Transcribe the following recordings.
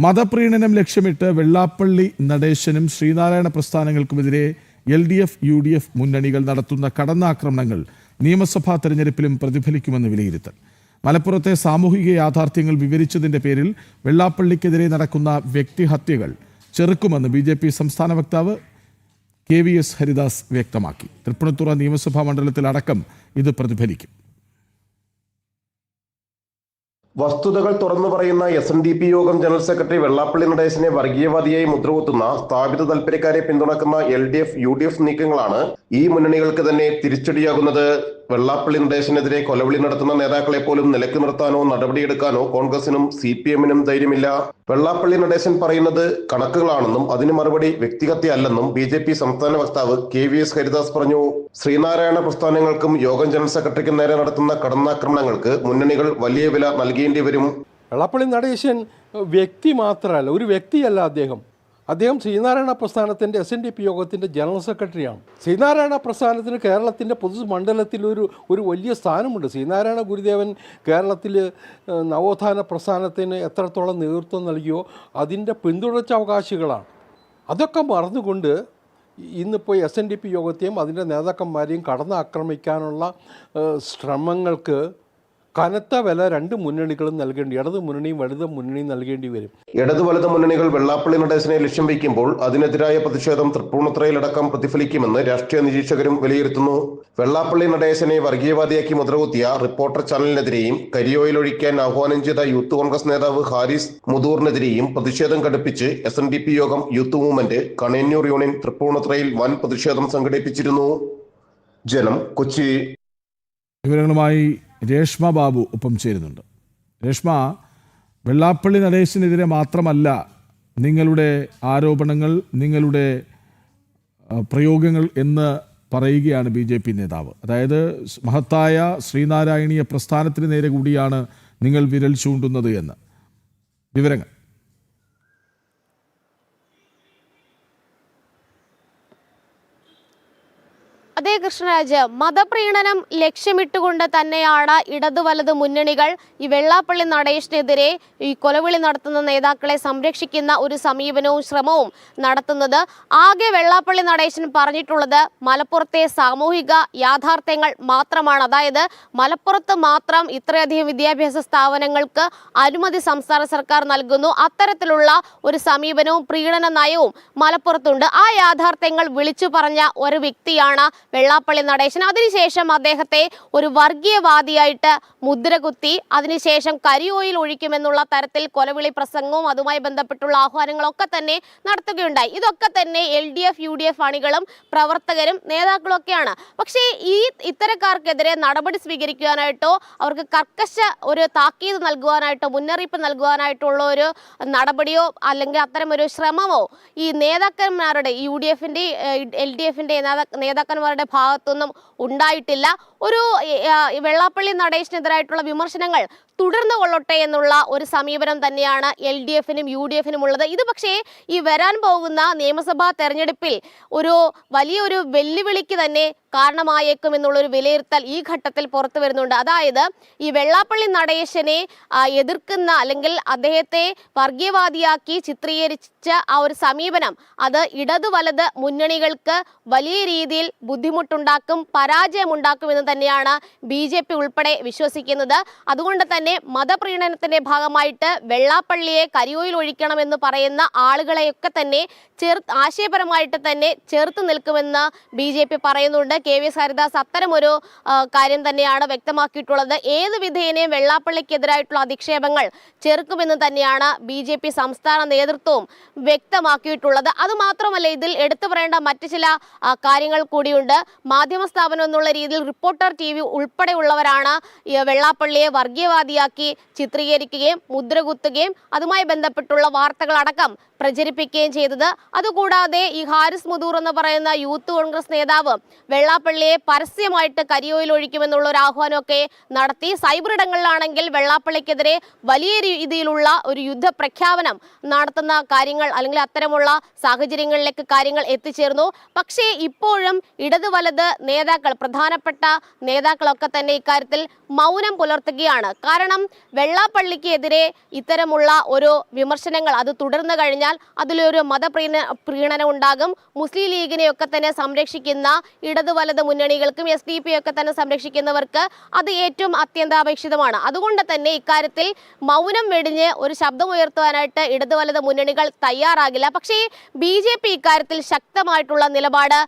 മതപ്രീണനം ലക്ഷ്യമിട്ട് Vellappally നടേശനും Sreenarayana പ്രസ്ഥാനങ്ങൾക്കുമെതിരെ LDF, UDF മുന്നണികൾ നടത്തുന്ന കടന്നാക്രമണങ്ങൾ നിയമസഭാ തെരഞ്ഞെടുപ്പിലും പ്രതിഫലിക്കുമെന്ന് വിലയിരുത്തൽ. മലപ്പുറത്തെ സാമൂഹിക യാഥാർത്ഥ്യങ്ങൾ വിവരിച്ചതിന്റെ പേരിൽ വെള്ളാപ്പള്ളിക്കെതിരെ നടക്കുന്ന വ്യക്തിഹത്യകൾ ചെറുക്കുമെന്ന് BJP സംസ്ഥാന വക്താവ് KVS ഹരിദാസ് വ്യക്തമാക്കി. തൃപ്പൂണിത്തുറ നിയമസഭാ മണ്ഡലത്തിലടക്കം ഇത് പ്രതിഫലിക്കും. വസ്തുതകൾ തുറന്നു പറയുന്ന SNDP യോഗം ജനറൽ സെക്രട്ടറി വെള്ളാപ്പള്ളി നടേശനെ വർഗീയവാദിയായി മുദ്രകുത്തുന്ന സ്ഥാപിത താൽപര്യക്കാരെ പിന്തുണക്കുന്ന LDF, UDF നീക്കങ്ങളാണ് ഈ മുന്നണികൾക്ക് തന്നെ തിരിച്ചടിയാകുന്നത്. വെള്ളാപ്പള്ളി നടേശനെതിരെ കൊലവിളി നടത്തുന്ന നേതാക്കളെ പോലും നിലക്ക് നിർത്താനോ നടപടിയെടുക്കാനോ കോൺഗ്രസിനും CPM-നും ധൈര്യമില്ല. വെള്ളാപ്പള്ളി നടേശൻ പറയുന്നത് കണക്കുകളാണെന്നും അതിന് മറുപടി വ്യക്തിഹത്യ അല്ലെന്നും BJP സംസ്ഥാന വക്താവ് KVS ഹരിദാസ് പറഞ്ഞു. ശ്രീനാരായണ പ്രസ്ഥാനങ്ങൾക്കും യോഗം ജനറൽ സെക്രട്ടറിക്കും നേരെ നടത്തുന്ന കടന്നാക്രമണങ്ങൾക്ക് മുന്നണികൾ വലിയ വില നൽകേണ്ടി വരും. വെള്ളാപ്പള്ളി നടേശൻ വ്യക്തി മാത്രമല്ല, ഒരു വ്യക്തിയല്ല അദ്ദേഹം ശ്രീനാരായണ പ്രസ്ഥാനത്തിൻ്റെ SNDP യോഗത്തിൻ്റെ ജനറൽ സെക്രട്ടറിയാണ്. ശ്രീനാരായണ പ്രസ്ഥാനത്തിന് കേരളത്തിൻ്റെ പൊതുമണ്ഡലത്തിൽ ഒരു വലിയ സ്ഥാനമുണ്ട്. ശ്രീനാരായണ ഗുരുദേവൻ കേരളത്തിൽ നവോത്ഥാന പ്രസ്ഥാനത്തിന് എത്രത്തോളം നേതൃത്വം നൽകിയോ അതിൻ്റെ പിന്തുടർച്ചാവകാശികളാണ്. അതൊക്കെ മറന്നുകൊണ്ട് ഇന്നിപ്പോൾ SNDP യോഗത്തെയും അതിൻ്റെ നേതാക്കന്മാരെയും കടന്നാക്രമിക്കാനുള്ള ശ്രമങ്ങൾക്ക് കനത്ത വില രണ്ട് മുന്നണികളും നൽകേണ്ടി, ഇടത് മുന്നണിയും വലത് മുന്നണിയും നൽകേണ്ടി വരും. ഇടത് വലത് മുന്നണികൾ വെള്ളാപ്പള്ളി നടേശനെ ലക്ഷ്യം വയ്ക്കുമ്പോൾ അതിനെതിരായ പ്രതിഷേധം തൃപ്പൂണിത്തുറയിലടക്കം പ്രതിഫലിക്കുമെന്ന് രാഷ്ട്രീയ നിരീക്ഷകരും വിലയിരുത്തുന്നു. വെള്ളാപ്പള്ളി നടേശനെ വർഗീയവാദിയാക്കി മുദ്രകുത്തിയ റിപ്പോർട്ടർ ചാനലിനെതിരെയും കരിയോയിൽ ഒഴിക്കാൻ ആഹ്വാനം ചെയ്ത യൂത്ത് കോൺഗ്രസ് നേതാവ് ഹാരിസ് മുതൂറിനെതിരെയും പ്രതിഷേധം കടുപ്പിച്ച് SNDP യോഗം യൂത്ത് മൂവ്മെന്റ് കണയന്നൂർ യൂണിയൻ തൃപ്പൂണിത്തുറയിൽ വൻ പ്രതിഷേധം സംഘടിപ്പിച്ചിരുന്നു. ജനം, കൊച്ചി. വിവരങ്ങളുമായി രേഷ്മ ബാബു ഒപ്പം ചേരുന്നുണ്ട്. രേഷ്മ, വെള്ളാപ്പള്ളി നടേശനെതിരെ മാത്രമല്ല നിങ്ങളുടെ ആരോപണങ്ങൾ, നിങ്ങളുടെ പ്രയോഗങ്ങൾ എന്ന് പറയുകയാണ് BJP നേതാവ്. അതായത് മഹത്തായ ശ്രീനാരായണീയ പ്രസ്ഥാനത്തിന് നേരെ കൂടിയാണ് നിങ്ങൾ വിരൽ ചൂണ്ടുന്നത് എന്ന്. വിവരങ്ങൾ. അതേ കൃഷ്ണരാജ്, മതപ്രീണനം ലക്ഷ്യമിട്ടുകൊണ്ട് തന്നെയാണ് ഇടതു വലത് മുന്നണികൾ ഈ വെള്ളാപ്പള്ളി നടേശനെതിരെ ഈ കൊലവിളി നടത്തുന്ന നേതാക്കളെ സംരക്ഷിക്കുന്ന ഒരു സമീപനവും ശ്രമവും നടത്തുന്നത്. ആകെ വെള്ളാപ്പള്ളി നടേശൻ പറഞ്ഞിട്ടുള്ളത് മലപ്പുറത്തെ സാമൂഹിക യാഥാർത്ഥ്യങ്ങൾ മാത്രമാണ്. അതായത് മലപ്പുറത്ത് മാത്രം ഇത്രയധികം വിദ്യാഭ്യാസ സ്ഥാപനങ്ങൾക്ക് അനുമതി സംസ്ഥാന സർക്കാർ നൽകുന്നു. അത്തരത്തിലുള്ള ഒരു സമീപനവും പ്രീണന നയവും മലപ്പുറത്തുണ്ട്. ആ യാഥാർത്ഥ്യങ്ങൾ വിളിച്ചു പറഞ്ഞ ഒരു വ്യക്തിയാണ് വെള്ളാപ്പള്ളി നടേശൻ. അതിനുശേഷം അദ്ദേഹത്തെ ഒരു വർഗീയവാദിയായിട്ട് മുദ്രകുത്തി അതിനുശേഷം കരിയോയിൽ ഒഴിക്കുമെന്നുള്ള തരത്തിൽ കൊലവിളി പ്രസംഗവും അതുമായി ബന്ധപ്പെട്ടുള്ള ആഹ്വാനങ്ങളൊക്കെ തന്നെ നടത്തുകയുണ്ടായി. ഇതൊക്കെ തന്നെ LDF, UDF അണികളും പ്രവർത്തകരും നേതാക്കളും ഒക്കെയാണ്. പക്ഷേ ഇത്തരക്കാർക്കെതിരെ നടപടി സ്വീകരിക്കുവാനായിട്ടോ അവർക്ക് കർക്കശ ഒരു താക്കീത് നൽകുവാനായിട്ടോ മുന്നറിയിപ്പ് നൽകുവാനായിട്ടുള്ള ഒരു നടപടിയോ അല്ലെങ്കിൽ അത്തരം ഒരു ശ്രമമോ ഈ നേതാക്കന്മാരുടെ UDF-ന്റെ LDF-ന്റെ നേതാക്കന്മാരുടെ ഭാഗത്തൊന്നും ഉണ്ടായിട്ടില്ല. ഒരു വെള്ളാപ്പള്ളി നടേശനെതിരായിട്ടുള്ള വിമർശനങ്ങൾ തുടർന്നു കൊള്ളട്ടെ എന്നുള്ള ഒരു സമീപനം തന്നെയാണ് LDF-നും UDF-നും ഉള്ളത്. ഇത് പക്ഷേ ഈ വരാൻ പോകുന്ന നിയമസഭാ തെരഞ്ഞെടുപ്പിൽ ഒരു വലിയൊരു വെല്ലുവിളിക്ക് തന്നെ കാരണമായേക്കും എന്നുള്ളൊരു വിലയിരുത്തൽ ഈ ഘട്ടത്തിൽ പുറത്തു വരുന്നുണ്ട്. അതായത് ഈ വെള്ളാപ്പള്ളി നടേശനെ എതിർക്കുന്ന അല്ലെങ്കിൽ അദ്ദേഹത്തെ വർഗീയവാദിയാക്കി ചിത്രീകരിച്ച ആ ഒരു സമീപനം അത് ഇടതു വലത് മുന്നണികൾക്ക് വലിയ രീതിയിൽ ബുദ്ധിമുട്ടുണ്ടാക്കും, പരാജയമുണ്ടാക്കും എന്ന് തന്നെയാണ് BJP ഉൾപ്പെടെ വിശ്വസിക്കുന്നത്. അതുകൊണ്ട് തന്നെ മതപ്രീണനത്തിന്റെ ഭാഗമായിട്ട് വെള്ളാപ്പള്ളിയെ കരിയോയിൽ ഒഴിക്കണമെന്ന് പറയുന്ന ആളുകളെയൊക്കെ തന്നെ ആശയപരമായിട്ട് തന്നെ ചേർത്ത് നിൽക്കുമെന്ന് BJP പറയുന്നുണ്ട്. KVS ഹരിദാസ് അത്തരമൊരു കാര്യം തന്നെയാണ് വ്യക്തമാക്കിയിട്ടുള്ളത്. ഏത് വിധേനയും വെള്ളാപ്പള്ളിക്കെതിരായിട്ടുള്ള അധിക്ഷേപങ്ങൾ ചെറുക്കുമെന്ന് തന്നെയാണ് BJP സംസ്ഥാന നേതൃത്വവും വ്യക്തമാക്കിയിട്ടുള്ളത്. അതുമാത്രമല്ല, ഇതിൽ എടുത്തു പറയേണ്ട മറ്റു ചില കാര്യങ്ങൾ കൂടിയുണ്ട്. മാധ്യമ സ്ഥാപനം എന്നുള്ള രീതിയിൽ റിപ്പോർട്ടർ TV ഉൾപ്പെടെയുള്ളവരാണ് വെള്ളാപ്പള്ളിയെ വർഗീയവാദിയാക്കി ചിത്രീകരിക്കുകയും മുദ്രകുത്തുകയും അതുമായി ബന്ധപ്പെട്ടുള്ള വാർത്തകളടക്കം പ്രചരിപ്പിക്കുകയും ചെയ്തത്. അതുകൂടാതെ ഈ ഹാരിസ് മുതൂർ എന്ന് പറയുന്ന യൂത്ത് കോൺഗ്രസ് നേതാവ് വെള്ളാപ്പള്ളിയെ പരസ്യമായിട്ട് കരിയോയിൽ ഒഴിക്കുമെന്നുള്ള ഒരു ആഹ്വാനമൊക്കെ നടത്തി. സൈബർ ഇടങ്ങളിലാണെങ്കിൽ വെള്ളാപ്പള്ളിക്കെതിരെ വലിയ രീതിയിലുള്ള ഒരു യുദ്ധ പ്രഖ്യാപനം നടത്തുന്ന കാര്യങ്ങൾ അല്ലെങ്കിൽ അത്തരമുള്ള സാഹചര്യങ്ങളിലേക്ക് കാര്യങ്ങൾ എത്തിച്ചേർന്നു. പക്ഷേ ഇപ്പോഴും ഇടത് വലത് നേതാക്കൾ, പ്രധാനപ്പെട്ട നേതാക്കളൊക്കെ തന്നെ ഇക്കാര്യത്തിൽ മൗനം പുലർത്തുകയാണ്. കാരണം കാരണം വെള്ളാപ്പള്ളിക്കെതിരെ ഇത്തരമുള്ള ഒരു വിമർശനങ്ങൾ അത് തുടർന്നു കഴിഞ്ഞാൽ അതിലൊരു പ്രീണനം ഉണ്ടാകും. മുസ്ലിം ലീഗിനെയൊക്കെ തന്നെ സംരക്ഷിക്കുന്ന ഇടതു വലത് മുന്നണികൾക്കും SDP ഒക്കെ തന്നെ സംരക്ഷിക്കുന്നവർക്ക് അത് ഏറ്റവും അത്യന്താപേക്ഷിതമാണ്. അതുകൊണ്ട് തന്നെ ഇക്കാര്യത്തിൽ മൗനം വെടിഞ്ഞ് ഒരു ശബ്ദമുയർത്തുവാനായിട്ട് ഇടതു വലത് മുന്നണികൾ തയ്യാറാകില്ല. പക്ഷേ BJP ഇക്കാര്യത്തിൽ ശക്തമായിട്ടുള്ള നിലപാട്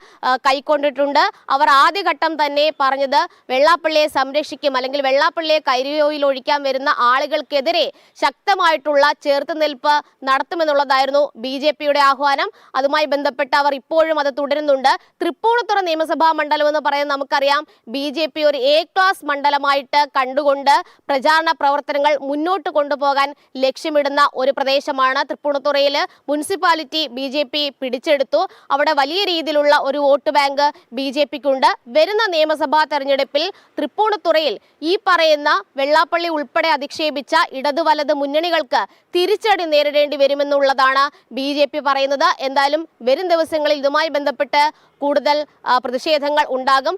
കൈക്കൊണ്ടിട്ടുണ്ട്. അവർ ആദ്യഘട്ടം തന്നെ പറഞ്ഞത് വെള്ളാപ്പള്ളിയെ സംരക്ഷിക്കും, അല്ലെങ്കിൽ വെള്ളാപ്പള്ളിയെ കരിയോയിൽ ഒഴിക്കാൻ വരുന്ന ആളുകൾക്കെതിരെ ശക്തമായിട്ടുള്ള ചെറുത്തുനിൽപ്പ് നടത്തുമെന്നുള്ളതായിരുന്നു BJPയുടെ ആഹ്വാനം. അതുമായി ബന്ധപ്പെട്ട് അവർ ഇപ്പോഴും അത് തുടരുന്നുണ്ട്. തൃപ്പൂണിത്തുറ നിയമസഭാ മണ്ഡലം എന്ന് പറയുന്നത് നമുക്കറിയാം BJP ഒരു A ക്ലാസ് മണ്ഡലമായിട്ട് കണ്ടുകൊണ്ട് പ്രചാരണ പ്രവർത്തനങ്ങൾ മുന്നോട്ട് കൊണ്ടുപോകാൻ ലക്ഷ്യമിടുന്ന ഒരു പ്രദേശമാണ്. തൃപ്പൂണിത്തുറയിൽ മുനിസിപ്പാലിറ്റി BJP പിടിച്ചെടുത്തു. അവിടെ വലിയ രീതിയിലുള്ള ഒരു വോട്ട് ബാങ്ക് BJPക്കുണ്ട്. വരുന്ന നിയമസഭാ തെരഞ്ഞെടുപ്പിൽ തൃപ്പൂണിത്തുറയിൽ ഈ പറയുന്ന വെള്ളാപ്പള്ളി ഉൾപ്പെടെ അധിക്ഷേപിച്ച ഇടതു വലത് മുന്നണികൾക്ക് തിരിച്ചടി നേരിടേണ്ടി വരുമെന്നുള്ളതാണ് BJP പറയുന്നത്. എന്തായാലും വരും ദിവസങ്ങളിൽ ഇതുമായി ബന്ധപ്പെട്ട് കൂടുതൽ പ്രതിഷേധങ്ങൾ ഉണ്ടാകും.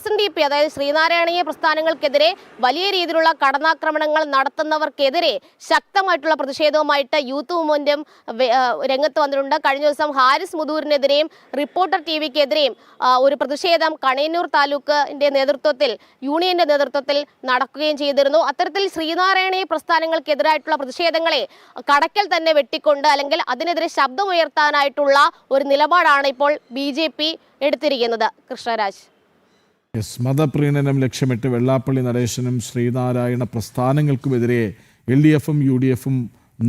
SNDP അതായത് ശ്രീനാരായണീയ പ്രസ്ഥാനങ്ങൾക്കെതിരെ വലിയ രീതിയിലുള്ള കടന്നാക്രമണങ്ങൾ നടത്തുന്നവർക്കെതിരെ ശക്തമായിട്ടുള്ള പ്രതിഷേധവുമായിട്ട് യൂത്ത് മൂവ്മെന്റും രംഗത്ത് വന്നിട്ടുണ്ട്. കഴിഞ്ഞ ദിവസം ഹാരിസ് മുതൂരിനെതിരെയും റിപ്പോർട്ടർ TVക്കെതിരെയും ഒരു പ്രതിഷേധം കണയന്നൂർ താലൂക്കിന്റെ നേതൃത്വത്തിൽ യൂണിയന്റെ നേതൃത്വത്തിൽ നടക്കുകയും ചെയ്തിരുന്നു. അത്തരത്തിൽ ശ്രീനാരായണീയ പ്രസ്ഥാനങ്ങൾക്കെതിരായിട്ടുള്ള പ്രതിഷേധങ്ങളെ കടക്കൽ തന്നെ വെട്ടിക്കൊണ്ട് അല്ലെങ്കിൽ അതിനെതിരെ ശബ്ദമുയർത്താനായിട്ടുള്ള ഒരു നിലപാടാണ് ഇപ്പോൾ BJP എടുത്തിരിക്കുന്നത്. കൃഷ്ണരാജ്. മതപ്രീണനം ലക്ഷ്യമിട്ട് വെള്ളാപ്പള്ളി നടേശനും ശ്രീനാരായണ പ്രസ്ഥാനങ്ങൾക്കുമെതിരെ LDFും UDFും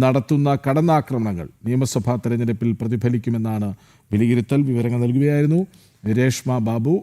നടത്തുന്ന കടന്നാക്രമണങ്ങൾ നിയമസഭാ തെരഞ്ഞെടുപ്പിൽ പ്രതിഫലിക്കുമെന്നാണ് വിലയിരുത്തൽ. വിവരങ്ങൾ നൽകുകയായിരുന്നു രേഷ്മ ബാബു.